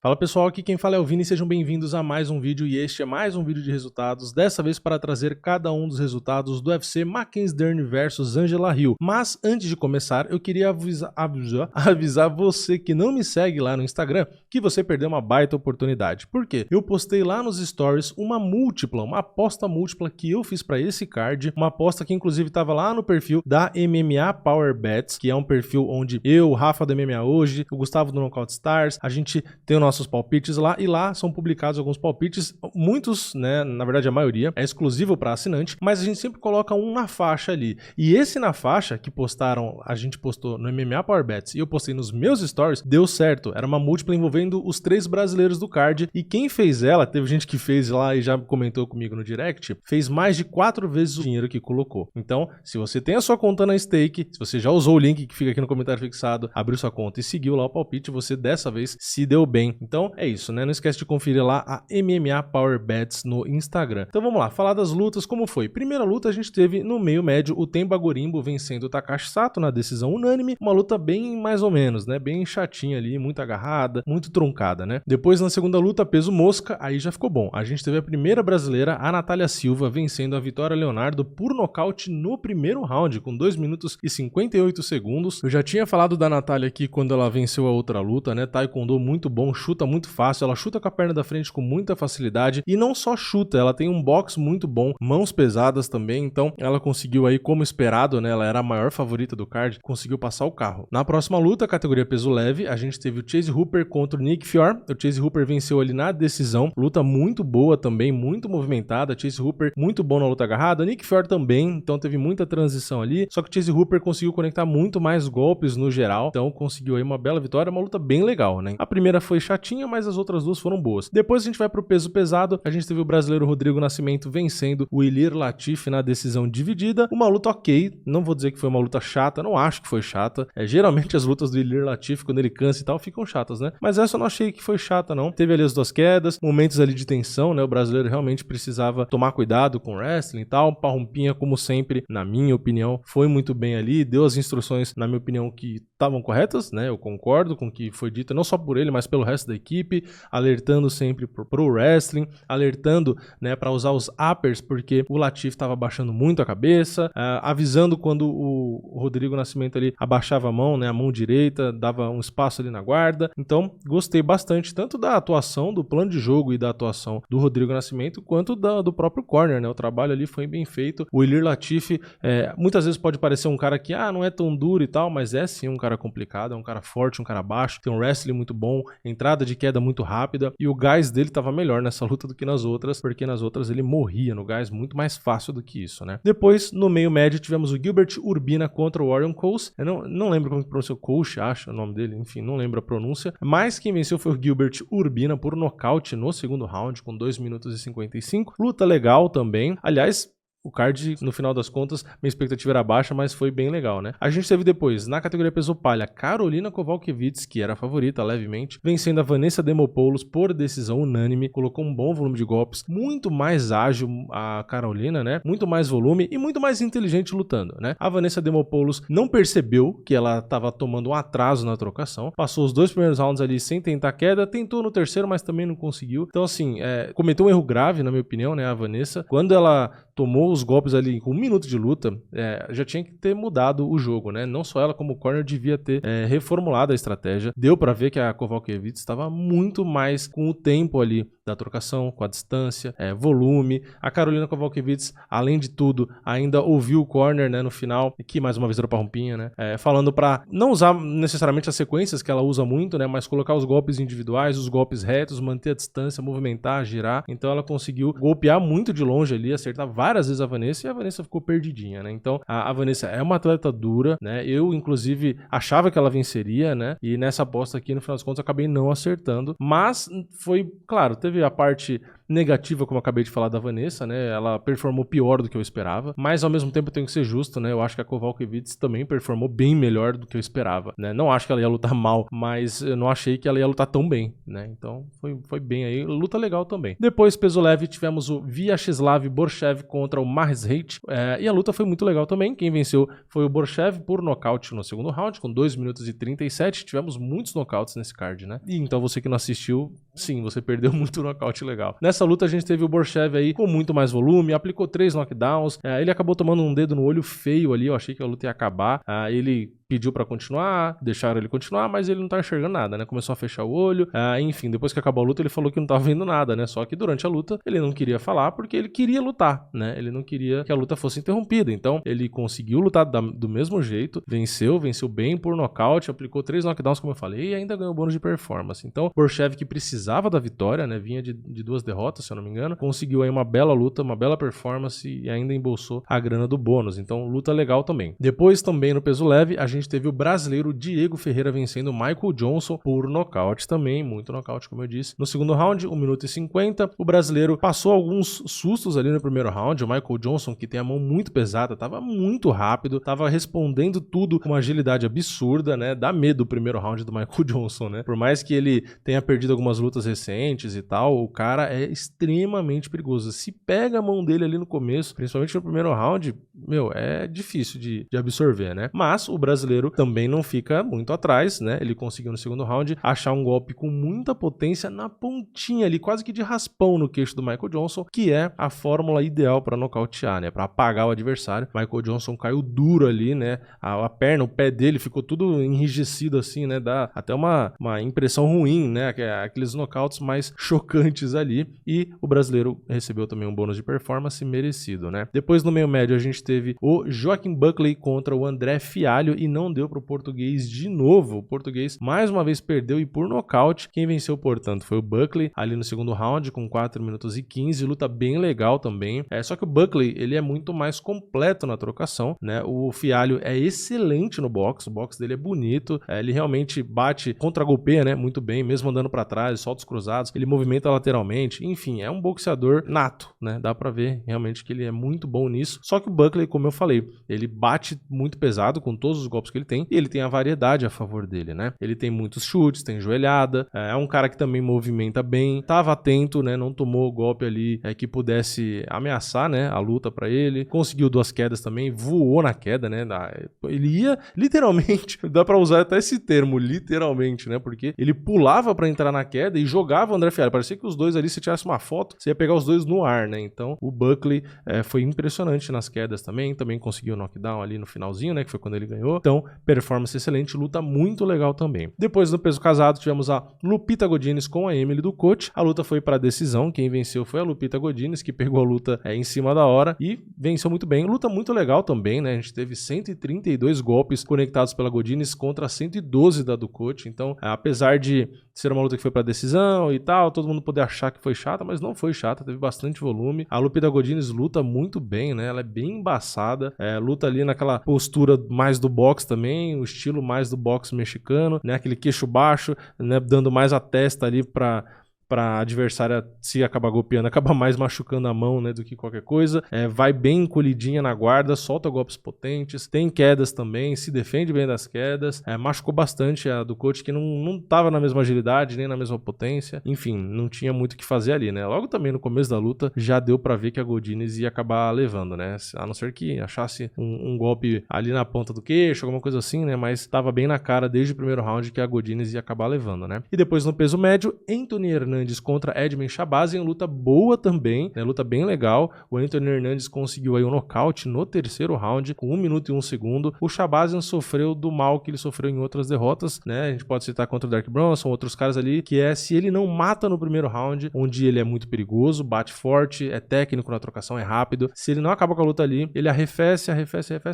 Fala pessoal, aqui quem fala é o Vini, sejam bem-vindos a mais um vídeo e este é mais um vídeo de resultados, dessa vez para trazer cada um dos resultados do UFC Mackenzie Dern vs Angela Hill. Mas antes de começar, eu queria avisar você que não me segue lá no Instagram que você perdeu uma baita oportunidade. Por quê? Eu postei lá nos stories uma aposta múltipla que eu fiz para esse card, uma aposta que inclusive estava lá no perfil da MMA Power Bets, que é um perfil onde eu, o Rafa do MMA Hoje, o Gustavo do Knockout Stars, a gente tem o nossos palpites lá, e lá são publicados alguns palpites, muitos, né, na verdade a maioria, é exclusivo para assinante, mas a gente sempre coloca um na faixa ali, e esse na faixa que postaram, a gente postou no MMA Power Bets, e eu postei nos meus stories, deu certo, era uma múltipla envolvendo os 3 brasileiros do card, e quem fez ela, teve gente que fez lá e já comentou comigo no direct, fez mais de 4 vezes o dinheiro que colocou. Então, se você tem a sua conta na stake, se você já usou o link que fica aqui no comentário fixado, abriu sua conta e seguiu lá o palpite, você dessa vez se deu bem. Então é isso, né? Não esquece de conferir lá a MMA Power Bets no Instagram. Então vamos lá, falar das lutas, como foi? Primeira luta a gente teve no meio médio o Themba Gorimbo vencendo o Takashi Sato na decisão unânime, uma luta bem mais ou menos, né? Bem chatinha ali, muito agarrada, muito truncada, né? Depois na segunda luta, peso mosca, aí já ficou bom. A gente teve a primeira brasileira, a Natália Silva, vencendo a Vitória Leonardo por nocaute no primeiro round, com 2 minutos e 58 segundos. Eu já tinha falado da Natália aqui quando ela venceu a outra luta, né? Taekwondo muito bom, chuta muito fácil, ela chuta com a perna da frente com muita facilidade e não só chuta, ela tem um boxe muito bom, mãos pesadas também, então ela conseguiu aí, como esperado, né, ela era a maior favorita do card, conseguiu passar o carro. Na próxima luta, categoria peso leve, a gente teve o Chase Hooper contra o Nick Fior, o Chase Hooper venceu ali na decisão, luta muito boa também, muito movimentada, Chase Hooper muito bom na luta agarrada, Nick Fior também, então teve muita transição ali, só que o Chase Hooper conseguiu conectar muito mais golpes no geral, então conseguiu aí uma bela vitória, uma luta bem legal, né? A primeira foi chatinha, mas as outras duas foram boas. Depois a gente vai pro peso pesado, a gente teve o brasileiro Rodrigo Nascimento vencendo o Ilir Latifi na decisão dividida, uma luta ok, não vou dizer que foi uma luta chata, não acho que foi chata, geralmente as lutas do Ilir Latifi, quando ele cansa e tal, ficam chatas, né? Mas essa eu não achei que foi chata, não. Teve ali as 2 quedas, momentos ali de tensão, né? O brasileiro realmente precisava tomar cuidado com o wrestling e tal, Parrumpinha, como sempre, na minha opinião, foi muito bem ali, deu as instruções, na minha opinião, que estavam corretas, né? Eu concordo com o que foi dito, não só por ele, mas pelo resto da equipe, alertando sempre pro wrestling, alertando, né, para usar os uppers, porque o Latifi estava abaixando muito a cabeça, avisando quando o Rodrigo Nascimento ali abaixava a mão, né, a mão direita, dava um espaço ali na guarda. Então, gostei bastante, tanto da atuação, do plano de jogo e da atuação do Rodrigo Nascimento, quanto do próprio corner, né, o trabalho ali foi bem feito. O Ilir Latifi, muitas vezes pode parecer um cara que, não é tão duro e tal, mas é sim um cara complicado, é um cara forte, um cara baixo, tem um wrestling muito bom, entrada de queda muito rápida, e o gás dele tava melhor nessa luta do que nas outras, porque nas outras ele morria no gás muito mais fácil do que isso, né? Depois, no meio médio, tivemos o Gilbert Urbina contra o Warren Coase. Eu não lembro como que pronuncia, Coase, acho o nome dele, enfim, não lembro a pronúncia, mas quem venceu foi o Gilbert Urbina por nocaute no segundo round, com 2 minutos e 55. Luta legal também. Aliás, o card, no final das contas, minha expectativa era baixa, mas foi bem legal, né? A gente teve depois, na categoria peso palha, Karolina Kowalkiewicz, que era a favorita, levemente, vencendo a Vanessa Demopoulos por decisão unânime, colocou um bom volume de golpes, muito mais ágil a Karolina, né? Muito mais volume e muito mais inteligente lutando, né? A Vanessa Demopoulos não percebeu que ela estava tomando um atraso na trocação, passou os 2 primeiros rounds ali sem tentar queda, tentou no terceiro, mas também não conseguiu. Então, assim, cometeu um erro grave, na minha opinião, né? A Vanessa, quando ela tomou os golpes ali com 1 minuto de luta, já tinha que ter mudado o jogo, né? Não só ela, como o corner devia ter reformulado a estratégia. Deu pra ver que a Kowalkiewicz estava muito mais com o tempo ali da trocação, com a distância, volume. A Karolina Kowalkiewicz, além de tudo, ainda ouviu o corner, né, no final, que mais uma vez era pra Rompinha, né? Falando pra não usar necessariamente as sequências que ela usa muito, né? Mas colocar os golpes individuais, os golpes retos, manter a distância, movimentar, girar. Então ela conseguiu golpear muito de longe ali, acertar várias vezes a Vanessa, e a Vanessa ficou perdidinha, né? Então a Vanessa é uma atleta dura, né? Eu, inclusive, achava que ela venceria, né? E nessa aposta aqui, no final das contas, eu acabei não acertando. Mas foi, claro, teve a parte negativa, como eu acabei de falar da Vanessa, né? Ela performou pior do que eu esperava, mas ao mesmo tempo eu tenho que ser justo, né? Eu acho que a Kowalkiewicz também performou bem melhor do que eu esperava, né? Não acho que ela ia lutar mal, mas eu não achei que ela ia lutar tão bem, né? Então foi bem aí, luta legal também. Depois, peso leve, tivemos o Vyacheslav Borshchev contra o Mahesh, e a luta foi muito legal também. Quem venceu foi o Borshchev por nocaute no segundo round, com 2 minutos e 37. Tivemos muitos nocautes nesse card, né? E então você que não assistiu, sim, você perdeu muito nocaute legal. Nessa luta a gente teve o Borshchev aí com muito mais volume, aplicou 3 knockdowns, ele acabou tomando um dedo no olho feio ali, eu achei que a luta ia acabar, ele pediu pra continuar, deixaram ele continuar, mas ele não tá enxergando nada, né? Começou a fechar o olho, enfim, depois que acabou a luta ele falou que não tava vendo nada, né? Só que durante a luta ele não queria falar porque ele queria lutar, né? Ele não queria que a luta fosse interrompida, então ele conseguiu lutar do mesmo jeito, venceu bem por nocaute, aplicou 3 knockdowns, como eu falei, e ainda ganhou bônus de performance. Então, Borshchev, que precisava da vitória, né? Vinha de 2 derrotas, se eu não me engano, conseguiu aí uma bela luta, uma bela performance e ainda embolsou a grana do bônus. Então, luta legal também. Depois, também no peso leve, a gente teve o brasileiro Diego Ferreira vencendo o Michael Johnson por nocaute também, muito nocaute, como eu disse. No segundo round, 1 minuto e 50, o brasileiro passou alguns sustos ali no primeiro round. O Michael Johnson, que tem a mão muito pesada, tava muito rápido, tava respondendo tudo com uma agilidade absurda, né? Dá medo o primeiro round do Michael Johnson, né? Por mais que ele tenha perdido algumas lutas recentes e tal, o cara é extremamente perigoso. Se pega a mão dele ali no começo, principalmente no primeiro round, meu, é difícil de absorver, né? Mas o brasileiro também não fica muito atrás, né? Ele conseguiu no segundo round achar um golpe com muita potência na pontinha ali, quase que de raspão no queixo do Michael Johnson, que é a fórmula ideal para nocautear, né? Para apagar o adversário. Michael Johnson caiu duro ali, né? A perna, o pé dele ficou tudo enrijecido assim, né? Dá até uma impressão ruim, né? Aqueles nocautes mais chocantes ali. E o brasileiro recebeu também um bônus de performance merecido, né? Depois no meio médio a gente teve o Joaquim Buckley contra o André Fialho e não deu pro português de novo. O português mais uma vez perdeu e por nocaute. Quem venceu, portanto, foi o Buckley ali no segundo round com 4 minutos e 15. Luta bem legal também. Só que o Buckley, ele é muito mais completo na trocação, né? O Fialho é excelente no boxe. O boxe dele é bonito. Ele realmente bate, contra-golpeia, né? Muito bem, mesmo andando pra trás, solta os cruzados. Ele movimenta lateralmente. Enfim, é um boxeador nato, né? Dá pra ver realmente que ele é muito bom nisso. Só que o Buckley, como eu falei, ele bate muito pesado com todos os golpes que ele tem e ele tem a variedade a favor dele, né? Ele tem muitos chutes, tem joelhada, é um cara que também movimenta bem, tava atento, né? Não tomou o golpe ali que pudesse ameaçar, né? A luta pra ele. Conseguiu 2 quedas também, voou na queda, né? Ele ia literalmente, dá pra usar até esse termo, literalmente, né? Porque ele pulava pra entrar na queda e jogava o André Fialho. Parecia que os dois ali, se tirasse uma foto, você ia pegar os dois no ar, né? Então, o Buckley foi impressionante nas quedas também conseguiu o knockdown ali no finalzinho, né? Que foi quando ele ganhou. Então, performance excelente, luta muito legal também. Depois, no peso casado, tivemos a Lupita Godinez com a Emily Ducote. A luta foi pra decisão. Quem venceu foi a Lupita Godinez, que pegou a luta em cima da hora e venceu muito bem. Luta muito legal também, né? A gente teve 132 golpes conectados pela Godinez contra 112 da Ducote. Então, apesar de ser uma luta que foi pra decisão e tal, todo mundo poder achar que foi chata, mas não foi chata, teve bastante volume. A Lupita Godinez luta muito bem, né? Ela é bem embaçada, luta ali naquela postura mais do boxe também, o estilo mais do boxe mexicano, né? Aquele queixo baixo, né? Dando mais a testa ali pra adversária, se acabar golpeando, acaba mais machucando a mão, né, do que qualquer coisa. Vai bem encolhidinha na guarda, solta golpes potentes, tem quedas também, se defende bem das quedas. Machucou bastante a Ducote, que não tava na mesma agilidade, nem na mesma potência. Enfim, não tinha muito o que fazer ali, né. Logo também no começo da luta, já deu pra ver que a Godinez ia acabar levando, né. A não ser que achasse um golpe ali na ponta do queixo, alguma coisa assim, né, mas tava bem na cara desde o primeiro round que a Godinez ia acabar levando, né. E depois no peso médio, Anthony Hernandes contra Edmen Shahbazyan, luta boa também, né, luta bem legal. O Anthony Hernandes conseguiu aí um nocaute no terceiro round com 1 minuto e 1 segundo. O Shahbazyan sofreu do mal que ele sofreu em outras derrotas, né? A gente pode citar contra o Derek Brunson, outros caras ali, que se ele não mata no primeiro round, onde ele é muito perigoso, bate forte, é técnico na trocação, é rápido. Se ele não acaba com a luta ali, ele arrefece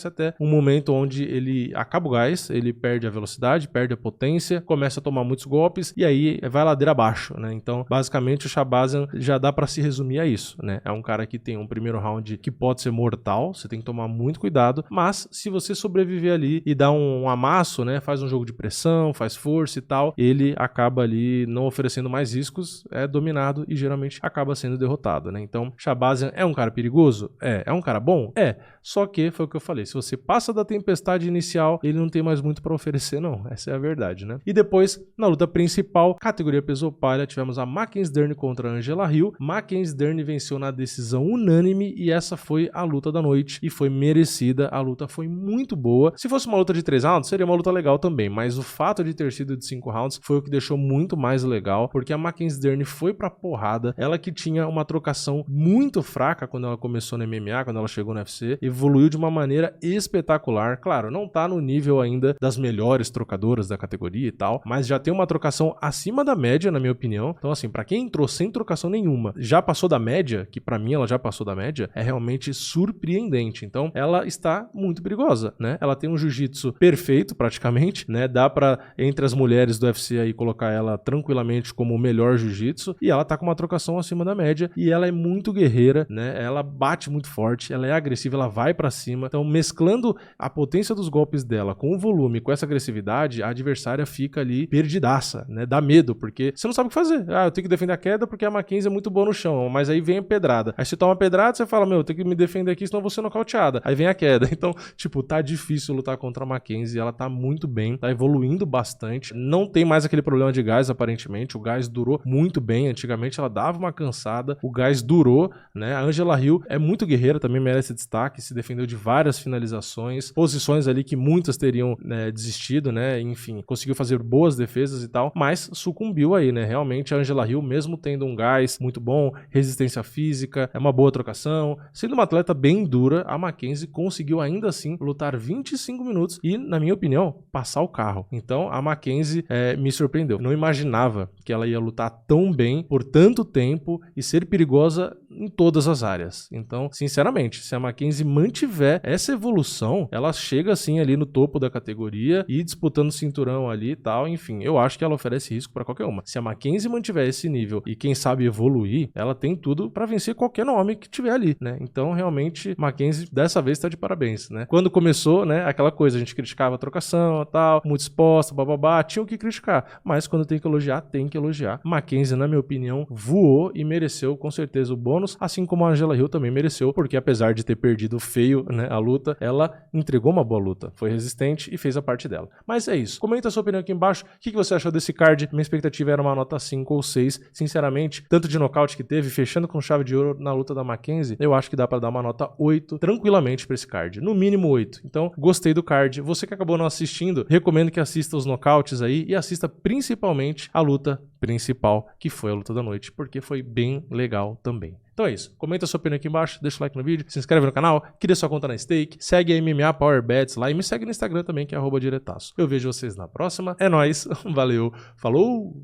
até um momento onde ele acaba o gás, ele perde a velocidade, perde a potência, começa a tomar muitos golpes e aí vai ladeira abaixo, né? Então Então, basicamente, o Shahbazyan já dá pra se resumir a isso, né? É um cara que tem um primeiro round que pode ser mortal, você tem que tomar muito cuidado, mas se você sobreviver ali e dar um amasso, né, faz um jogo de pressão, faz força e tal, ele acaba ali não oferecendo mais riscos, é dominado e geralmente acaba sendo derrotado, né? Então, Shahbazyan é um cara perigoso? É um cara bom? É. Só que, foi o que eu falei, se você passa da tempestade inicial, ele não tem mais muito pra oferecer, não. Essa é a verdade, né? E depois, na luta principal, categoria peso palha, tivemos a Mackenzie Dern contra a Angela Hill. Mackenzie Dern venceu na decisão unânime e essa foi a luta da noite e foi merecida. A luta foi muito boa. Se fosse uma luta de 3 rounds, seria uma luta legal também, mas o fato de ter sido de 5 rounds foi o que deixou muito mais legal, porque a Mackenzie Dern foi pra porrada. Ela que tinha uma trocação muito fraca quando ela começou no MMA, quando ela chegou no UFC, evoluiu de uma maneira espetacular. Claro, não tá no nível ainda das melhores trocadoras da categoria e tal, mas já tem uma trocação acima da média, na minha opinião. Então, assim, pra quem entrou sem trocação nenhuma, já passou da média, que pra mim ela já passou da média, é realmente surpreendente. Então, ela está muito perigosa, né? Ela tem um jiu-jitsu perfeito, praticamente, né? Dá pra, entre as mulheres do UFC aí, colocar ela tranquilamente como o melhor jiu-jitsu, e ela tá com uma trocação acima da média, e ela é muito guerreira, né? Ela bate muito forte, ela é agressiva, ela vai pra cima. Então, mesclando a potência dos golpes dela com o volume, com essa agressividade, a adversária fica ali perdidaça, né? Dá medo, porque você não sabe o que fazer. Ah, eu tenho que defender a queda porque a Mackenzie é muito boa no chão, mas aí vem a pedrada. Aí você toma a pedrada, você fala, meu, eu tenho que me defender aqui, senão eu vou ser nocauteada. Aí vem a queda. Então, tipo, tá difícil lutar contra a Mackenzie, ela tá muito bem, tá evoluindo bastante. Não tem mais aquele problema de gás, aparentemente. O gás durou muito bem. Antigamente ela dava uma cansada, o gás durou, né? A Angela Hill é muito guerreira, também merece destaque, se defendeu de várias finalizações, posições ali que muitas teriam, né, desistido, né? Enfim, conseguiu fazer boas defesas e tal, mas sucumbiu aí, né? Realmente a Angela Hill, mesmo tendo um gás muito bom, resistência física, é uma boa trocação, sendo uma atleta bem dura, a Mackenzie conseguiu ainda assim lutar 25 minutos e, na minha opinião, passar o carro. Então a Mackenzie me surpreendeu. Não imaginava que ela ia lutar tão bem por tanto tempo e ser perigosa em todas as áreas. Então, sinceramente, se a Mackenzie mantiver essa evolução, ela chega assim ali no topo da categoria e disputando cinturão ali e tal, enfim, eu acho que ela oferece risco pra qualquer uma. Se a Mackenzie mantiver esse nível e quem sabe evoluir, ela tem tudo pra vencer qualquer nome que tiver ali, né? Então, realmente, Mackenzie dessa vez tá de parabéns, né? Quando começou, né, aquela coisa, a gente criticava a trocação e tal, muito exposta, bababá, tinha o que criticar, mas quando tem que elogiar, tem que elogiar. Mackenzie, na minha opinião, voou e mereceu com certeza o bônus, assim como a Angela Hill também mereceu, porque apesar de ter perdido feio, né, a luta, ela entregou uma boa luta, foi resistente e fez a parte dela. Mas é isso. Comenta a sua opinião aqui embaixo. O que você achou desse card? Minha expectativa era uma nota 5 ou 6. Sinceramente, tanto de nocaute que teve, fechando com chave de ouro na luta da Mackenzie, eu acho que dá pra dar uma nota 8 tranquilamente pra esse card. No mínimo 8. Então, gostei do card. Você que acabou não assistindo, recomendo que assista os nocautes aí e assista principalmente a luta principal, que foi a luta da noite, porque foi bem legal também. Então é isso. Comenta a sua opinião aqui embaixo, deixa o like no vídeo, se inscreve no canal, cria sua conta na Stake, segue a MMA Power Bets lá e me segue no Instagram também, que é @diretaço. Eu vejo vocês na próxima. É nóis. Valeu. Falou!